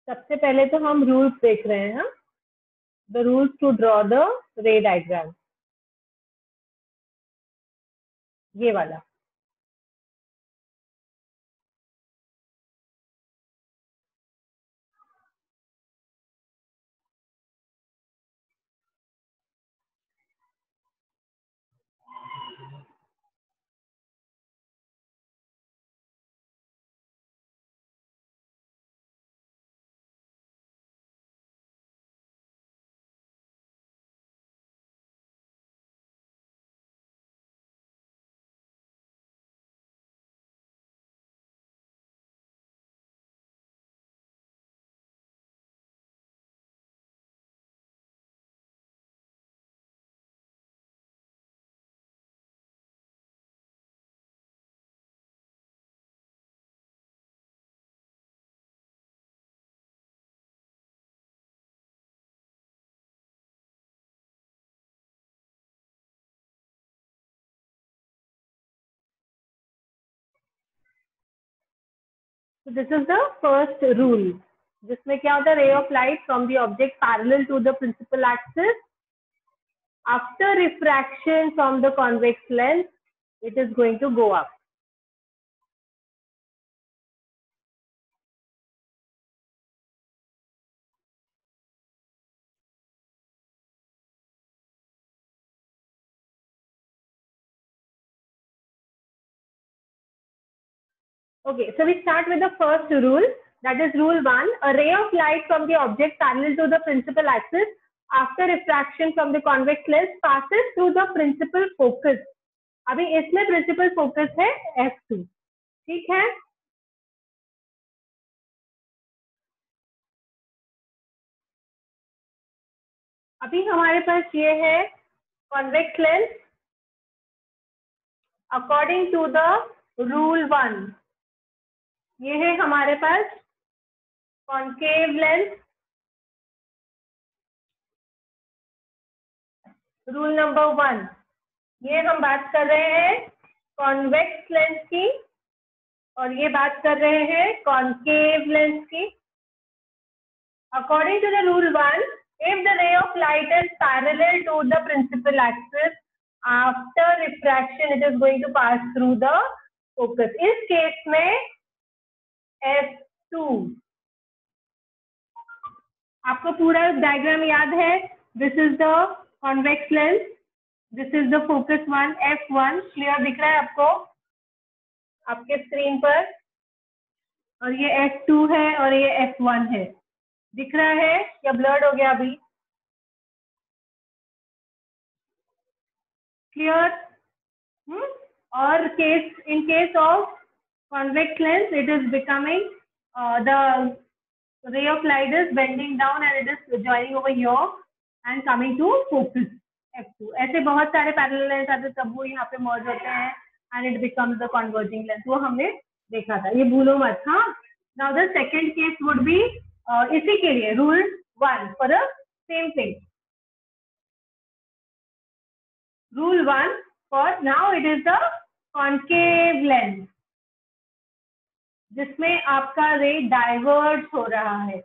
सबसे पहले तो हम रूल्स देख रहे हैं. The rules to draw the ray diagram, ये वाला. So this is the first rule, जिसमें क्या होता है, ray of light from the object parallel to the principal axis after refraction from the convex lens, it is going to go up. Okay, so we start with the first rule, that is rule 1. A ray of light from the object parallel to the principal axis after refraction from the convex lens passes through the principal focus. अभी इसमें principal focus है f2, ठीक है. अभी हमारे पास ये है convex lens according to the rule 1. ये है हमारे पास कॉन्केव लेंस, रूल नंबर 1. ये हम बात कर रहे हैं कॉन्वेक्स लेंस की और ये बात कर रहे हैं कॉन्केव लेंस की. According to the rule 1, if the ray of light is parallel to the principal axis, after refraction it is going to pass through the focus. इस केस में f2. आपको पूरा डायग्राम याद है. This is the convex lens, this is the focus 1, f1. Clear दिख रहा है आपको आपके स्क्रीन पर, और ये f2 है और ये f1 है. दिख रहा है या ब्लर्ड हो गया अभी? क्लियर? और in case of convex lens it is becoming the ray of light is bending down and it is joining over here and coming to focus f2. ऐसे बहुत सारे parallel lens आते तब वो यहाँ पे merge होते हैं and it becomes the converging lens. वो हमने देखा था, ये भूलो मत. हाँ, now the second case would be इसी के लिए rule 1 for the same thing. Rule 1 for now it is the concave lens, जिसमें आपका रे डाइवर्ज हो रहा है.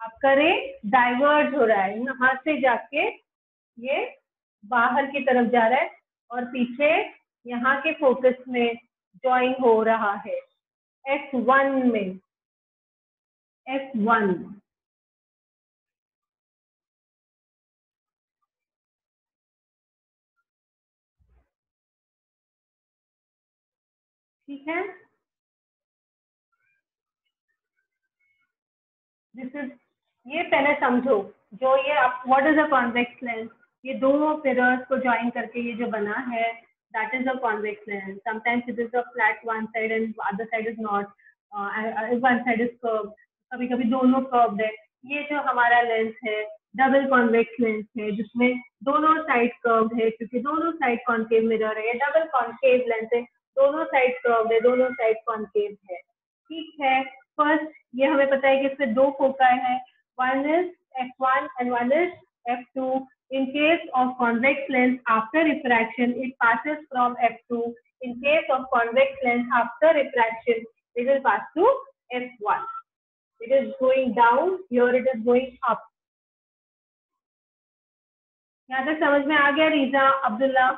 आपका रे डाइवर्ज हो रहा है, यहाँ से जाके ये बाहर की तरफ जा रहा है और पीछे यहाँ के फोकस में ज्वाइन हो रहा है f1 में. f1 ठीक है. दिस इज, ये पहले समझो जो ये what is a convex lens. ये दो मिरर्स को ज्वाइन करके ये जो बना है, that is a convex lens. Sometimes it is a flat one side and other side is not. One side is curved. कभी कभी दोनों curved है. ये जो हमारा लेंस है डबल कॉन्वेक्स लेंस है, जिसमें दोनों साइड कर्व्ड है क्योंकि दोनों साइड कॉन्केव मिरर है. डबल कॉन्केव लेंस है, दोनों साइड कर्व्ड है, दोनों साइड कॉन्केव है. ठीक है. फर्स्ट ये हमें पता है कि इसमें दो फोकाई है, one is f1 and one is f2. In case of convex lens after refraction it passes from f2. In case of convex lens after refraction it will pass to f1. It is going down, here it is going up. यहाँ तक समझ में आ गया Riza, Abdullah?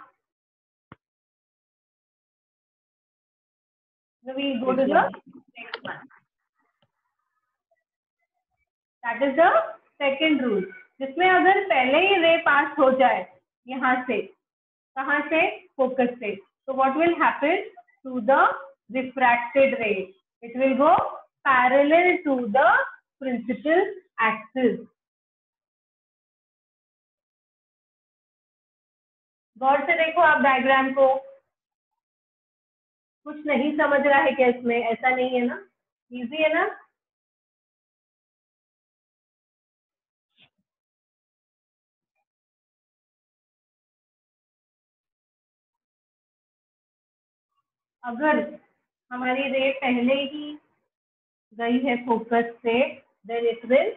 So we go to the next one. That is the second rule. जिसमें अगर पहले ही रे पास हो जाए यहाँ से, कहाँ से? फोकस से, so what will happen to the refracted ray? It will go parallel to the principal axis. गौर से देखो आप डायग्राम को, कुछ नहीं समझ रहा है क्या इसमें? ऐसा नहीं है ना, इजी है ना? अगर हमारी रे पहले ही गई है फोकस से, देन इट विल,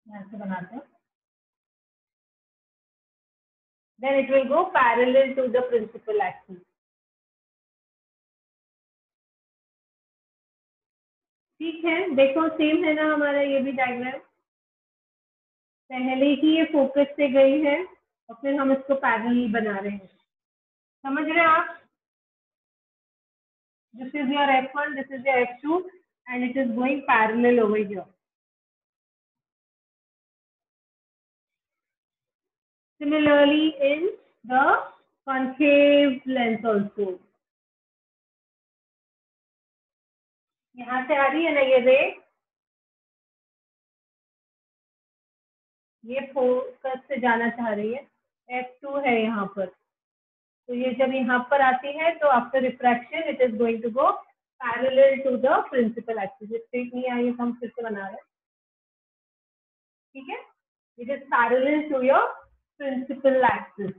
ऐसे बनाते हैं, then it will go parallel to the principal axis. ठीक है, देखो सेम है ना हमारा ये भी डायग्राम, पहले ही ये फोकस से गई है और फिर हम इसको पैरेलल बना रहे हैं, समझ रहे हैं आप? This is your F1, this is your F2 and it is going parallel over here. Similarly in the concave lens also. यहाँ से आ रही है ना ये रे, ये फोकस से जाना चाह रही है, F2 है यहाँ पर, तो ये जब यहाँ पर आती है तो after refraction it is going to go parallel to the principal axis. Straight नहीं आई तो हम फिर से बना रहे हैं, ठीक है? It is parallel to your principal axis.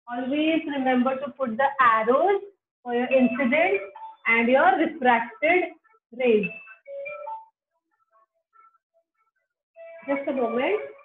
Always remember to put the arrows for your incident and your refracted rays. Just a moment.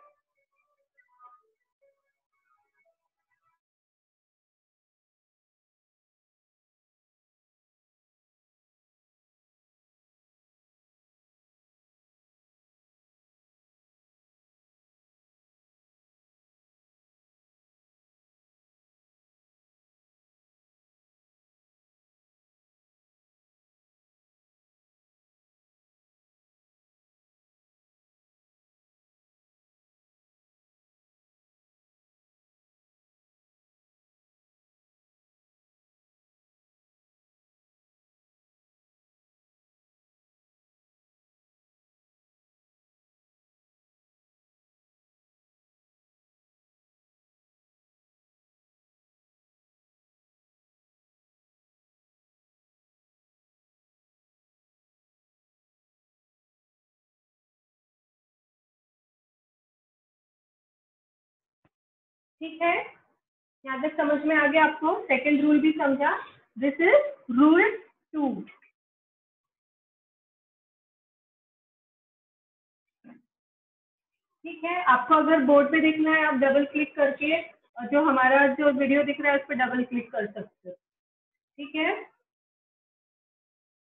ठीक है, यहाँ तक समझ में आ गया आपको? सेकेंड रूल भी समझा? This is rule 2. ठीक है, आपको अगर बोर्ड पे देखना है आप डबल क्लिक करके जो हमारा जो वीडियो दिख रहा है उस पर डबल क्लिक कर सकते हो, ठीक है?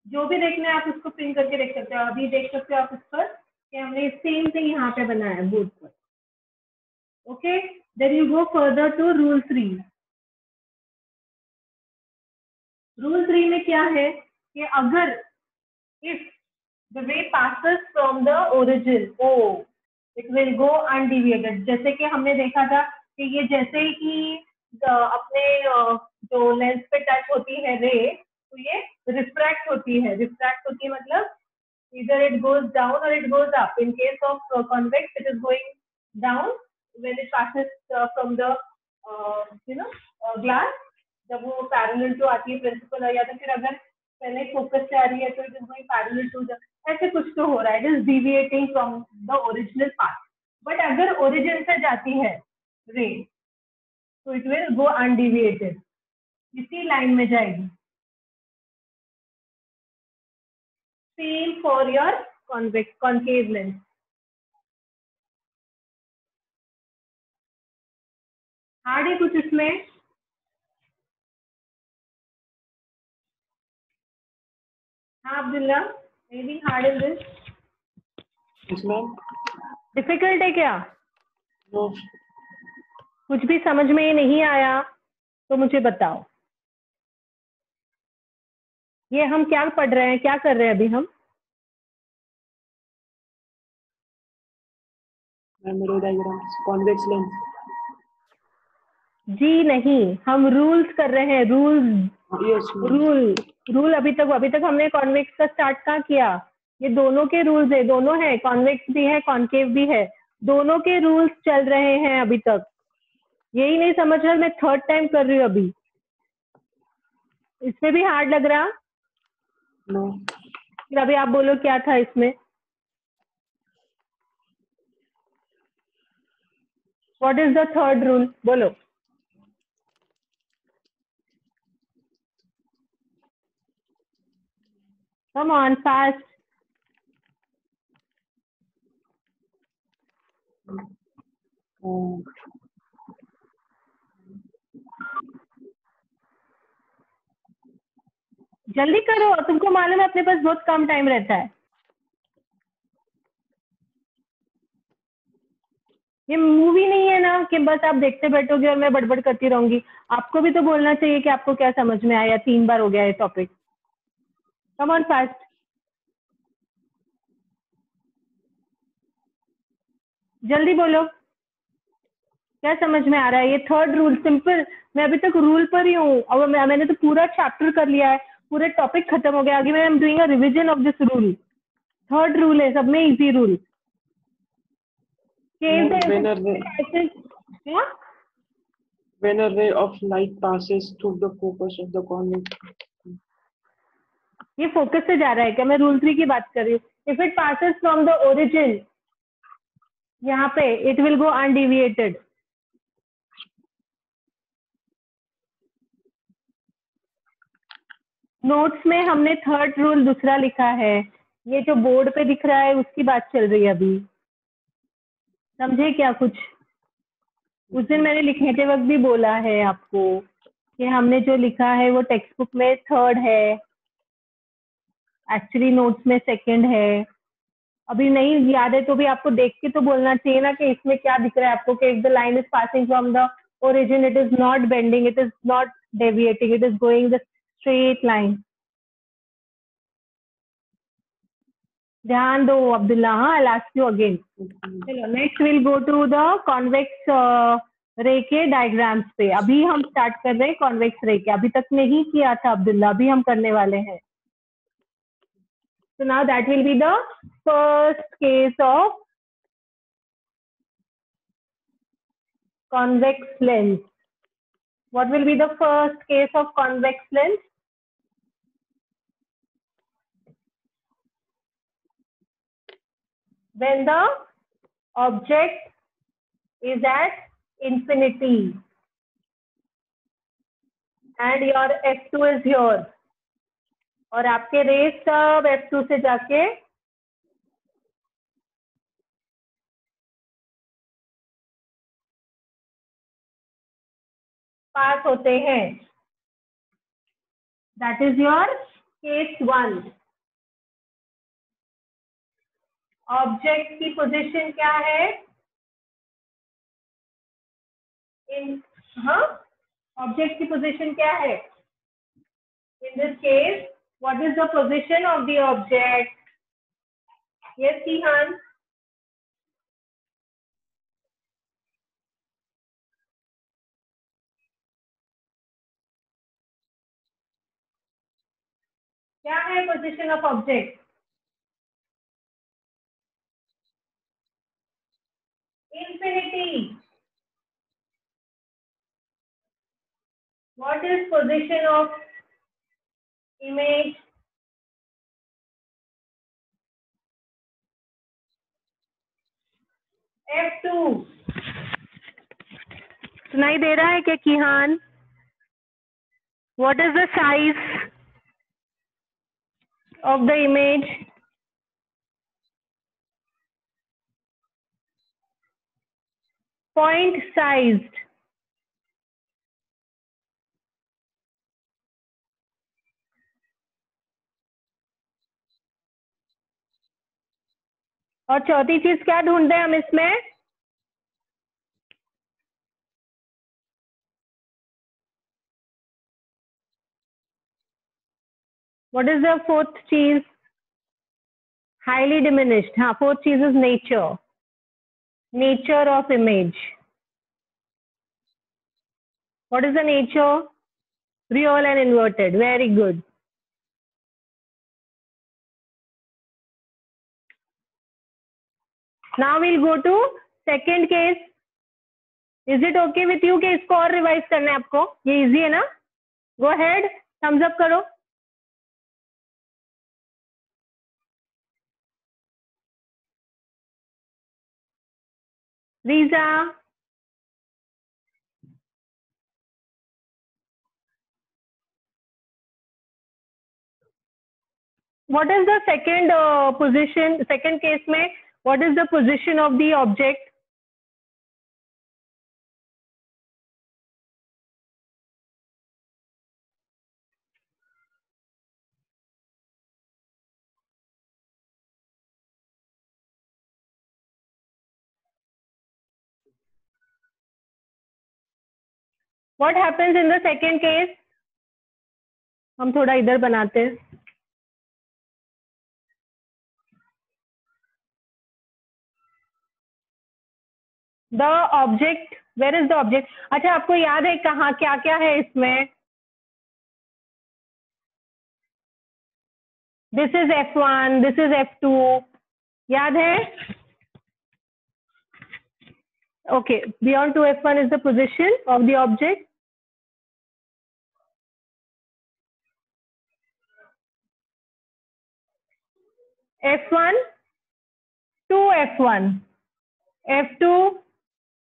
जो भी देखना है आप उसको पिन करके देख सकते हो. अभी देख सकते हो आप उस पर कि हमने सेम थिंग यहाँ पे बनाया है बोर्ड पर. Okay, then you go further to rule 3. Rule 3 में क्या है कि अगर if the ray passes from the origin O it will go undeviated. जैसे कि हमने देखा था कि ये जैसे ही अपने जो लेंस पे टच होती है रे तो ये रिफ्रैक्ट होती है. रिफ्रैक्ट होती है मतलब either it goes down or it goes up. In case of convex, it is going down when it passes from the glass. जब वो पैरेलल टू आती है प्रिंसिपल, या तो फिर अगर पहले फोकस से आ रही है तो it is going parallel to the, ऐसे कुछ तो हो रहा है. It is deviating from the original path. But अगर ओरिजिन से जाती है रे तो इट विल गो अनडिविएटेड, इसी लाइन में जाएगी. Same for your concave lens. Hard है कुछ इसमें? हाँ Abdullah, Anything hard in this? Yes, ma'am. Difficult है क्या? No. कुछ भी समझ में नहीं आया तो मुझे बताओ। ये हम क्या पढ़ रहे हैं, क्या कर रहे हैं अभी हम? Mirror diagrams, convex lens. जी नहीं, हम रूल्स कर रहे हैं, रूल्स। Yes, ma'am. रूल अभी तक हमने कॉन्वेक्स का स्टार्ट कहाँ किया? ये दोनों के रूल्स है, दोनों है, कॉन्वेक्स भी है, कॉन्केव भी है, दोनों के रूल्स चल रहे हैं अभी तक। यही नहीं समझ रहा, मैं थर्ड टाइम कर रही हूँ अभी। इसमें भी हार्ड लग रहा? No. फिर अभी आप बोलो क्या था इसमें? What is the third rule? बोलो। Come on fast. जल्दी करो, तुमको मालूम है अपने पास बहुत कम टाइम रहता है। ये मूवी नहीं है ना कि बस आप देखते बैठोगे और मैं बड़बड़ करती रहूंगी। आपको भी तो बोलना चाहिए कि आपको क्या समझ में आया। 3 बार हो गया ये टॉपिक। Come on fast. जल्दी बोलो, क्या समझ में आ रहा है? ये थर्ड रूल सिंपल। मैं अभी तक रूल पर ही हूँ और मैंने तो पूरा चैप्टर कर लिया है, पूरे टॉपिक खत्म हो गया। आगे मैं am doing a revision of this rule. Third rule है, सब में easy rule. When a ray of light passes through the focus of the convex. ये फोकस से जा रहा है क्या? मैं रूल 3 की बात कर रही हूँ। If it passes from the origin, यहाँ पे it will go undeviated. Notes में हमने थर्ड रूल दूसरा लिखा है, ये जो बोर्ड पे दिख रहा है उसकी बात चल रही है अभी। समझे क्या कुछ? उस दिन मैंने लिखने के वक्त भी बोला है आपको कि हमने जो लिखा है वो टेक्स्ट बुक में थर्ड है, एक्चुअली नोट्स में सेकंड है। अभी नहीं याद है तो भी आपको देख के तो बोलना चाहिए ना कि इसमें क्या दिख रहा है आपको, कि if the line is passing from the origin it is not bending, it is not deviating, it is going the straight line. ध्यान दो अब्दुल्ला। हाँ, आई आस्क यू अगेन। चलो next will go to the convex ray के diagrams पे। अभी हम start कर रहे हैं कॉन्वेक्स रे के, अभी तक नहीं किया था अब्दुल्ला, अभी हम करने वाले हैं। So now that will be the first case of convex lens. What will be the first case of convex lens? When the object is at infinity and your f2 is here, और आपके race सब f2 से जाके पास होते हैं। That is your case 1. Object की position क्या है? ऑब्जेक्ट की पोजीशन क्या है? In this case, what is the position of the object? Yes, Sihan. क्या है position of object? Infinity. What is position of image? F2. सुनाई दे रहा है क्या Ilhan? What is the size of the image? Point sized. और चौथी चीज क्या ढूंढते हैं हम इसमें? व्हाट इज द फोर्थ चीज? Highly diminished. हाँ, फोर्थ चीज is nature. Nature of image. What is the nature? Real and inverted. Very good. Now we'll go to second case. Is it okay with you कि इसको और revise करना है आपको? ये इजी है ना? Go ahead, thumbs up करो. Riza. What is the second position? Second case में what is the position of the object? What happens in the second case? हम थोड़ा इधर बनाते हैं. The object, where is the object? अच्छा, आपको याद है कहाँ क्या क्या है इसमें? This is F1, this is F2. याद है? Okay, beyond 2F1 is the position of the object. F1, 2F1, F2,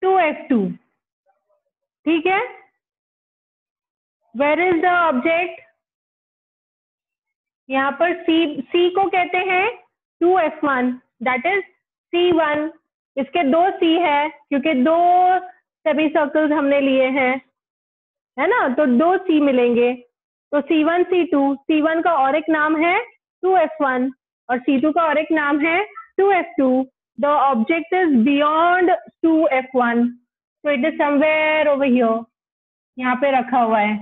2F2. ठीक है? Where is the object? यहाँ पर C को कहते हैं 2F1, that is C1. इसके दो C है क्योंकि दो सभी सर्कल्स हमने लिए हैं, है ना? तो दो C मिलेंगे. तो C1, C2. C1 का और एक नाम है 2F1 और C2 का और एक नाम है 2F2. The object is beyond 2F1. So it is somewhere over here. यहाँ पे रखा हुआ है.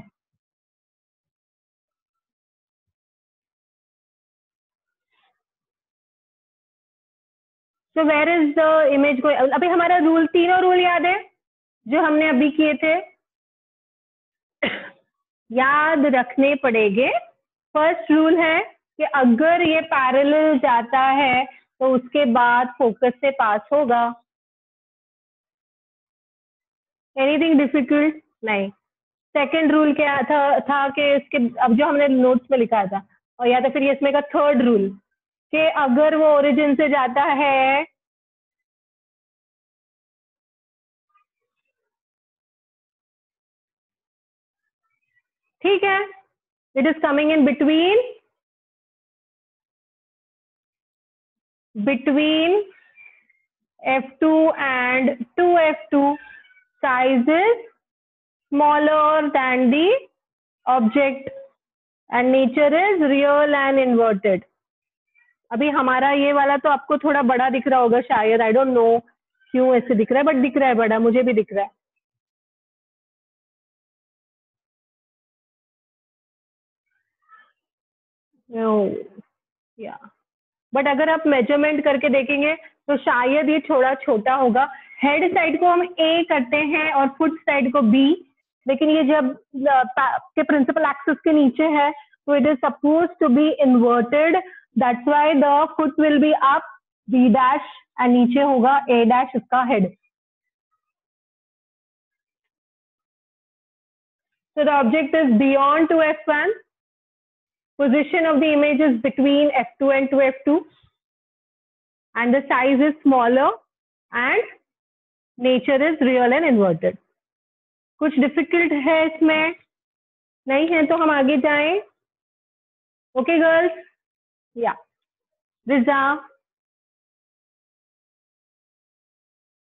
So where is the image को? अभी हमारा रूल, तीनों रूल याद है जो हमने अभी किए थे? याद रखने पड़ेंगे. फर्स्ट रूल है कि अगर ये पैरेलल जाता है तो उसके बाद फोकस से पास होगा. Anything difficult? नहीं. सेकंड रूल क्या था कि इसके, अब जो हमने नोट्स में लिखा था, और या तो फिर ये इसमें का थर्ड रूल कि अगर वो ओरिजिन से जाता है ठीक है, it is coming in between F2 and 2F2, size is smaller than the object and nature is real and inverted. अभी हमारा ये वाला तो आपको थोड़ा बड़ा दिख रहा होगा शायद, आई डोंट नो क्यों ऐसे दिख रहा है, बट दिख रहा है बड़ा, मुझे भी दिख रहा है. या बट अगर आप मेजरमेंट करके देखेंगे तो शायद ये थोड़ा छोटा होगा. हेड साइड को हम ए करते हैं और फुट साइड को बी, लेकिन ये जब के प्रिंसिपल एक्सिस के नीचे है तो it is suppose to be inverted. That's why the foot will be up, B dash, and नीचे होगा ए डैश, इसका head. So the object is beyond 2F1. Position of the image is between F2 and 2F2. And the size is smaller and nature is real and inverted. कुछ difficult है इसमें? नहीं है तो हम आगे जाएं. Okay girls? या रिजा,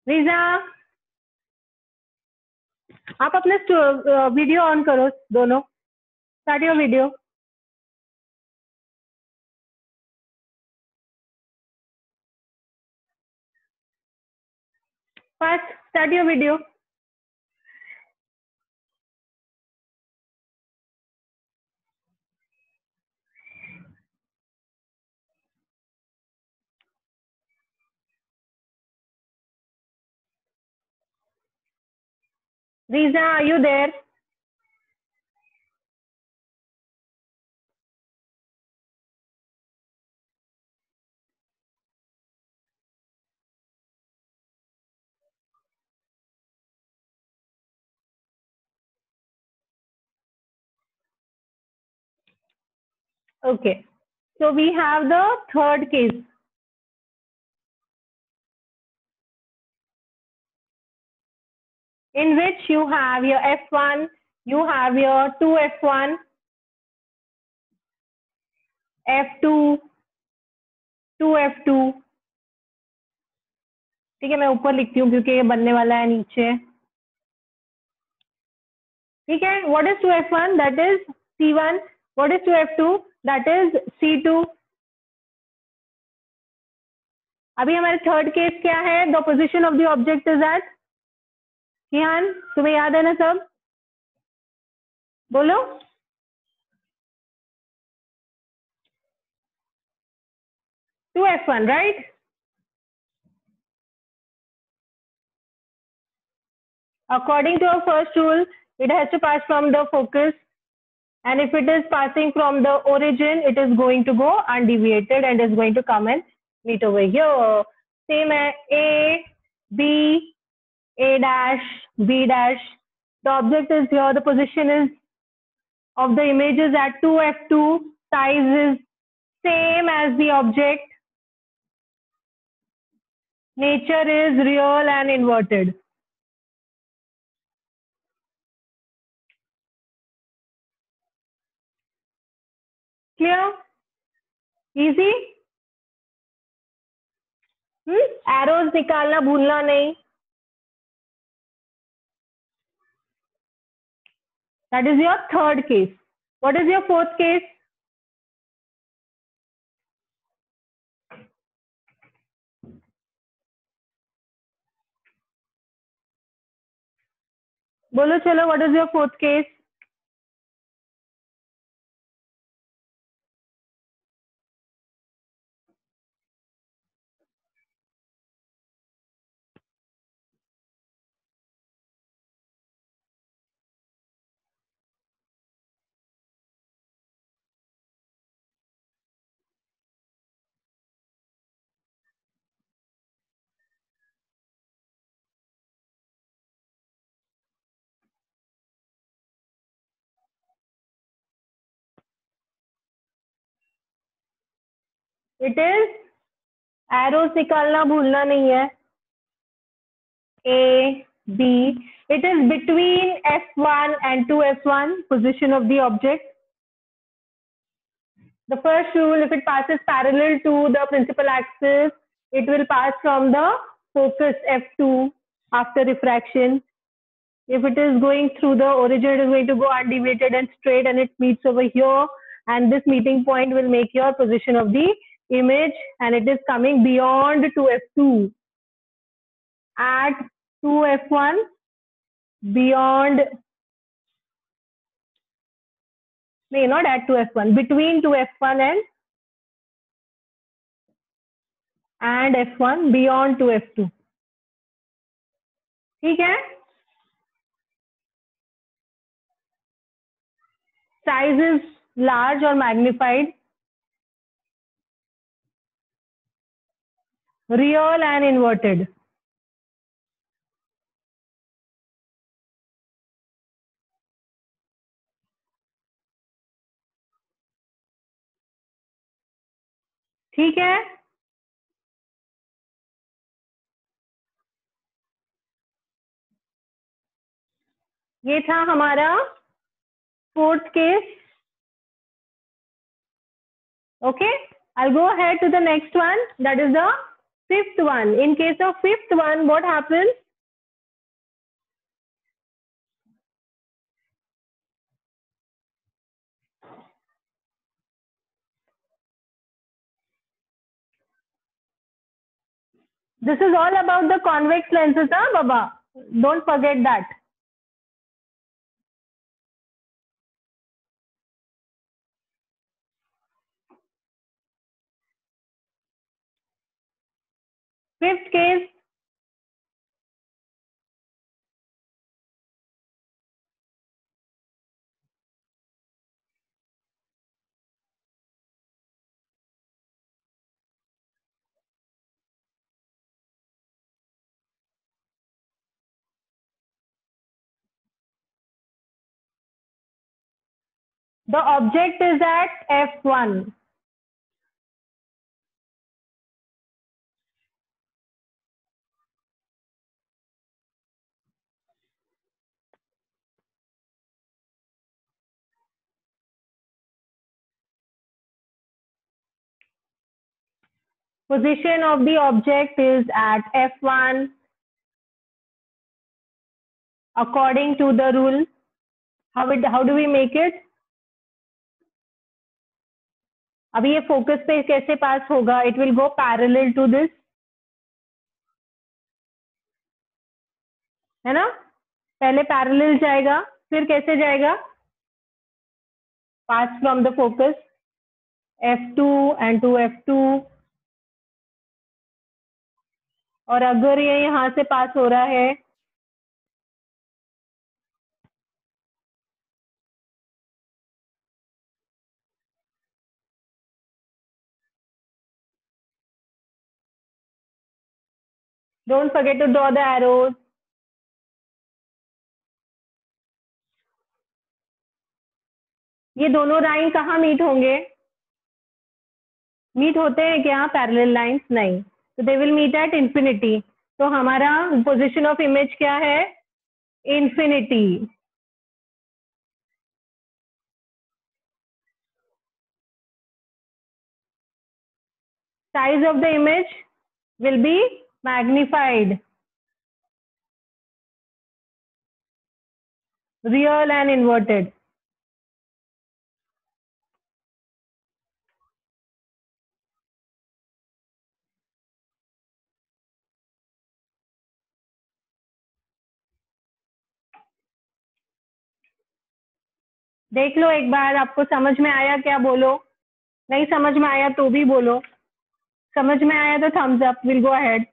रिजा आप अपने वीडियो ऑन करो दोनों. Start your video. Fast, start your video. Riza, are you there? Okay. So we have the third case. In which you have your F1, you have your 2F1, F2, 2F2. ठीक है, मैं ऊपर लिखती हूँ क्योंकि ये बनने वाला है नीचे. ठीक है, what is 2F1? That is C1. What is 2F2? That is C2. अभी हमारे थर्ड केस क्या है? The position of the object is at. Kiyan, तुम्हें याद है ना सब? बोलो. Two F1, right? According to our first rule, it has to pass from the focus, and if it is passing from the origin, it is going to go undeviated and is going to come and meet over here. Same as A, B, A dash, B dash. The object is here. The position is of the image is at 2F2. Size is same as the object. Nature is real and inverted. Clear? Easy? Arrows निकालना भूलना नहीं. That is your third case. What is your fourth case? बोलो चलो, what is your fourth case? It is arrows निकालना भूलना नहीं है. A, B. It is between F1 and 2F1, position of the object. The first rule, if it passes parallel to the principal axis, it will pass from the focus F2 after refraction. If it is going through the origin, it is going to go undeviated and straight, and it meets over here. And this meeting point will make your position of the image, and it is coming beyond 2F2. At 2F1, beyond, no, not at 2F1, between 2F1 and F1, beyond 2F2. ठीक है? Size is large or magnified. Real and inverted. ठीक है? ये था हमारा fourth case. Okay, I'll go ahead to the next one. That is the fifth one. In case of fifth one, what happens? This is all about the convex lenses, huh, Baba? Don't forget that. Fifth case. The object is at F1. Position of the object is at F1 according to the rule. How do we make it? अभी ये focus पे कैसे पास होगा? It will go parallel to this, है ना? पहले parallel जाएगा, फिर कैसे जाएगा? Pass from the focus F2 and to F2. और अगर ये यहाँ से पास हो रहा है, don't forget to draw the arrows. ये दोनों लाइन कहाँ मीट होंगे? मीट होते हैं क्या पैरेलल लाइंस? नहीं, तो they will meet at infinity. तो हमारा पोजीशन ऑफ इमेज क्या है? Infinity. Size of the image will be magnified. Real and inverted. देख लो एक बार, आपको समझ में आया क्या? बोलो. नहीं समझ में आया तो भी बोलो. समझ में आया तो thumbs up. Will go ahead.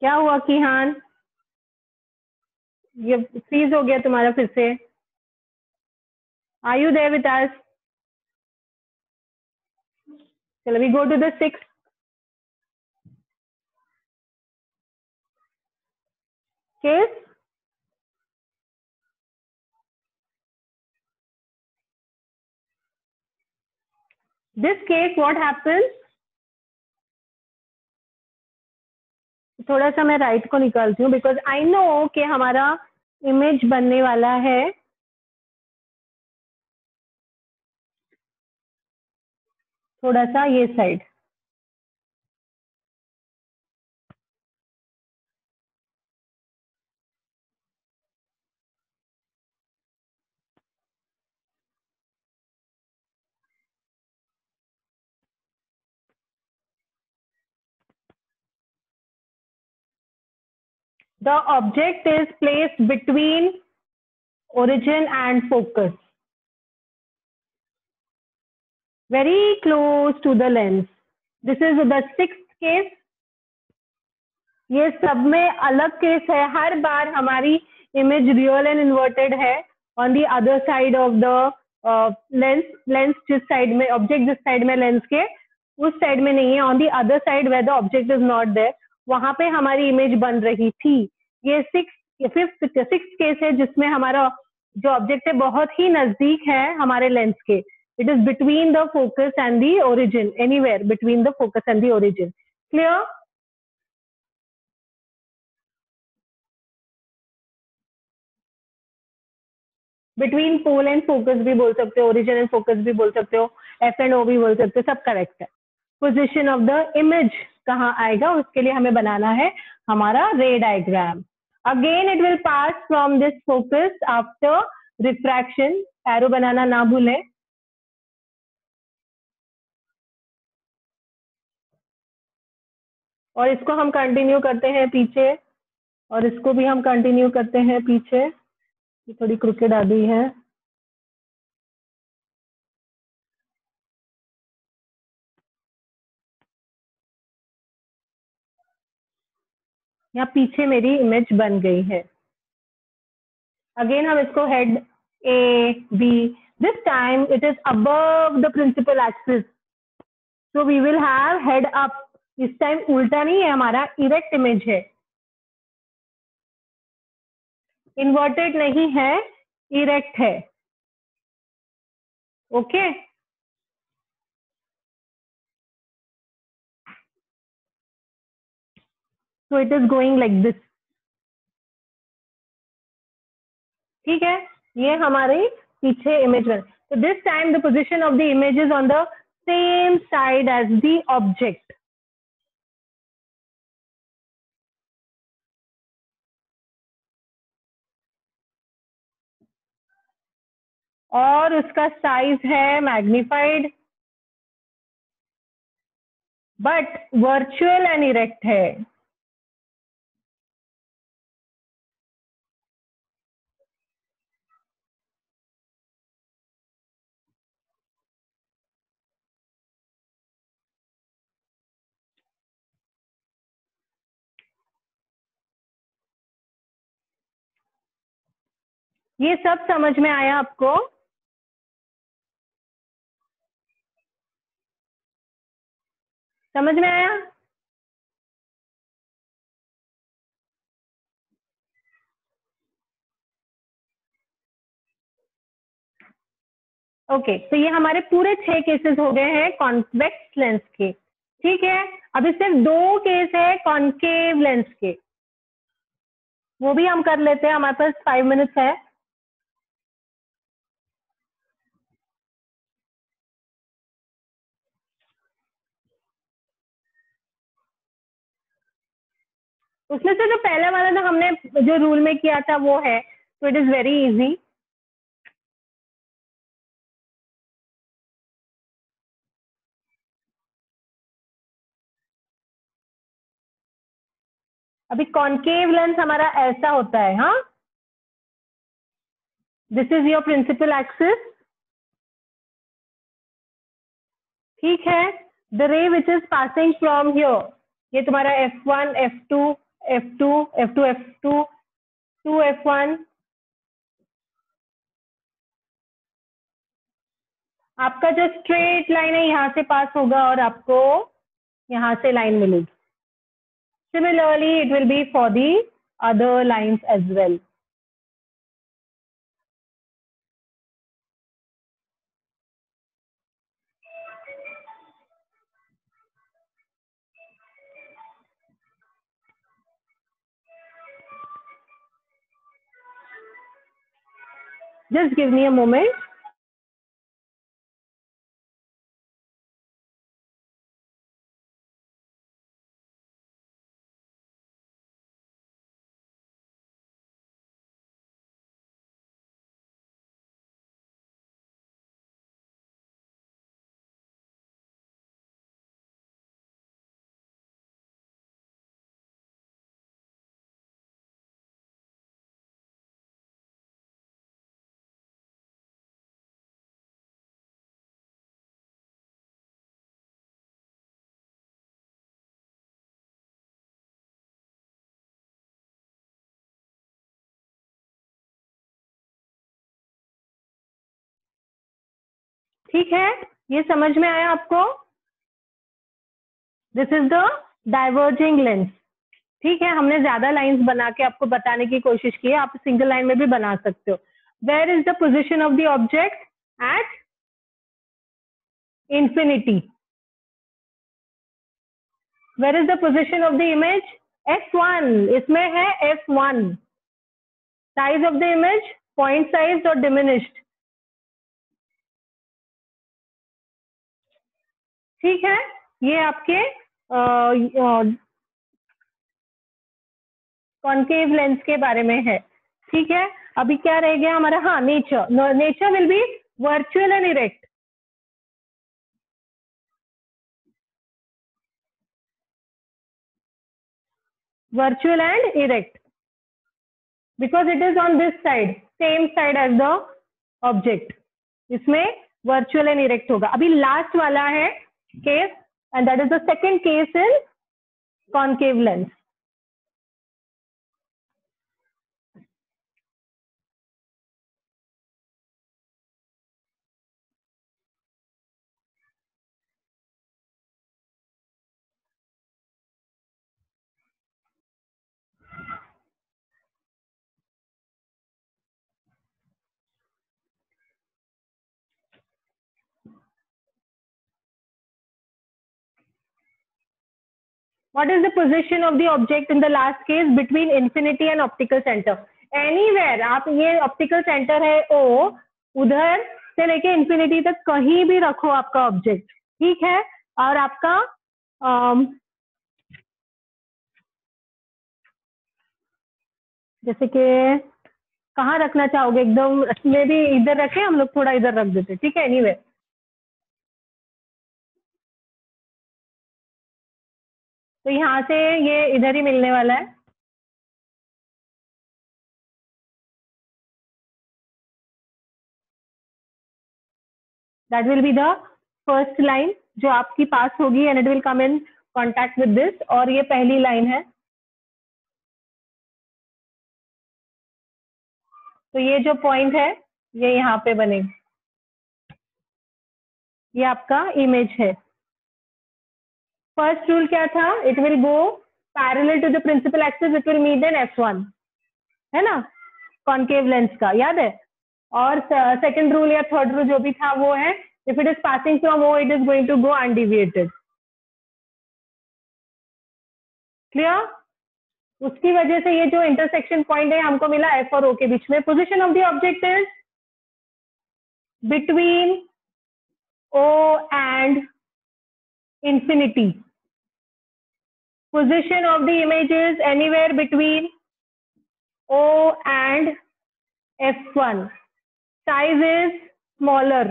क्या हुआ किहान? ये फ्रीज हो गया तुम्हारा फिर से. Are you there with us? चलो we go to the 6th case. This case what happens? थोड़ा सा मैं राइट को निकालती हूँ बिकॉज आई नो कि हमारा इमेज बनने वाला है. थोड़ा सा ये side. The object is placed between origin and focus, very close to the lens. This is the 6th case. ये सब में अलग केस है. हर बार हमारी इमेज रियल एंड इन्वर्टेड है. On the other side of the lens जिस साइड में ऑब्जेक्ट, जिस साइड में लेंस के उस साइड में नहीं है. On the other side where the object is not there, वहां पे हमारी इमेज बन रही थी. ये 6th केस है जिसमें हमारा जो ऑब्जेक्ट है बहुत ही नजदीक है हमारे लेंस के. It is between the focus and the origin, anywhere between the focus and the origin. Clear? Between pole and focus भी बोल सकते हो, ओरिजिन एंड फोकस भी बोल सकते हो. एफ एंड ओ भी बोल सकते हो, सब करेक्ट है। पोजिशन ऑफ द इमेज कहाँ आएगा, उसके लिए हमें बनाना है हमारा ray diagram. Again it will pass from this focus after refraction, arrow बनाना ना भूलें। और इसको हम कंटिन्यू करते हैं पीछे, और इसको भी हम कंटिन्यू करते हैं पीछे। ये थोड़ी क्रिकेट आ गई है। यहाँ पीछे मेरी इमेज बन गई है। अगेन हम इसको head A B, this time it is above the principal axis, so we will have head up. इस टाइम उल्टा नहीं है, हमारा इरेक्ट इमेज है, इन्वर्टेड नहीं है, इरेक्ट है। Okay so it is going like this. ठीक है, ये हमारे पीछे इमेज बन। So this time the position of the image is on the same side as the object. और उसका साइज है magnified, but virtual and erect है। ये सब समझ में आया आपको? समझ में आया? ओके तो ये हमारे पूरे 6 केसेस हो गए हैं कॉन्वेक्स लेंस के। ठीक है, अभी सिर्फ 2 केस है कॉन्केव लेंस के, वो भी हम कर लेते हैं, हमारे पास 5 मिनट्स है। उसमें से जो पहला वाला था हमने जो रूल में किया था वो है, तो इट इज वेरी इजी। अभी कॉन्केव लेंस हमारा ऐसा होता है, हाँ, this is your principal axis. ठीक है, the ray which is passing from here, ये तुम्हारा F1 F2 F2 F2 F2 2 F1, आपका जो स्ट्रेट लाइन है यहाँ से पास होगा और आपको यहाँ से लाइन मिलेगी। Similarly it will be for the other lines as well. Just give me a moment. ठीक है, ये समझ में आया आपको? This is the diverging lens. ठीक है, हमने ज्यादा लाइंस बना के आपको बताने की कोशिश की है, आप सिंगल लाइन में भी बना सकते हो। Where is the position of the object? At infinity. Where is the position of the image? F1, इसमें है F1। Size of the image, point size और डिमिनिश्ड। ठीक है, ये आपके कॉन्केव लेंस के बारे में है। ठीक है, अभी क्या रह गया हमारा? हाँ, nature will be virtual and erect. Virtual and erect because it is on this side, same side as the object. इसमें virtual and erect होगा। अभी last वाला है case and that is the second case in concave lens. What is the position of the object in the last case between infinity and optical center? Anywhere, आप ये optical center है O, उधर से लेके infinity तक कहीं भी रखो आपका object, ठीक है? और आपका जैसे कि कहाँ रखना चाहोगे? एकदम में भी इधर रखे, हम लोग थोड़ा इधर रख देते, ठीक है? एनीवे तो यहाँ से ये इधर ही मिलने वाला है। That will be the first line जो आपकी पास होगी and it will come in contact with this, और ये पहली लाइन है। तो ये जो पॉइंट है ये यहाँ पे बनेगा, ये आपका इमेज है। फर्स्ट रूल क्या था? It will go parallel to the principal axis, it will meet an F1, है ना, कॉन्केव लेंस का, याद है? और सेकंड रूल या थर्ड रूल जो भी था वो है, if it is passing from O it is going to go undeviated. Clear? उसकी वजह से ये जो इंटरसेक्शन पॉइंट है हमको मिला F और O के बीच में। Position of the object is between O and infinity. Position of the image is anywhere between O and F1. Size is smaller.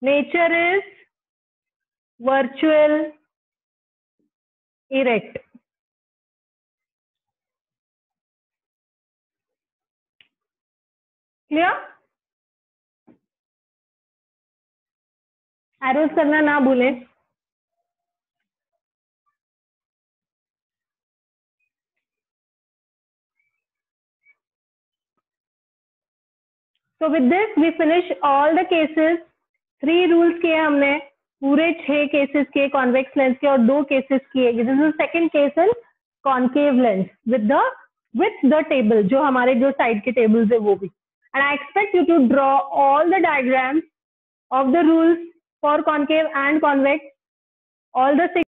Nature is virtual erect. Clear? Arrows करना ना भूलें। So with this we finish all the cases. 3 rules किए हमने, पूरे 6 cases किए convex lens के और 2 cases किए। This is the second case in concave lens with the table, जो हमारे जो side के tables है वो भी। And I expect you to draw all the diagrams of the rules for concave and convex, all the 6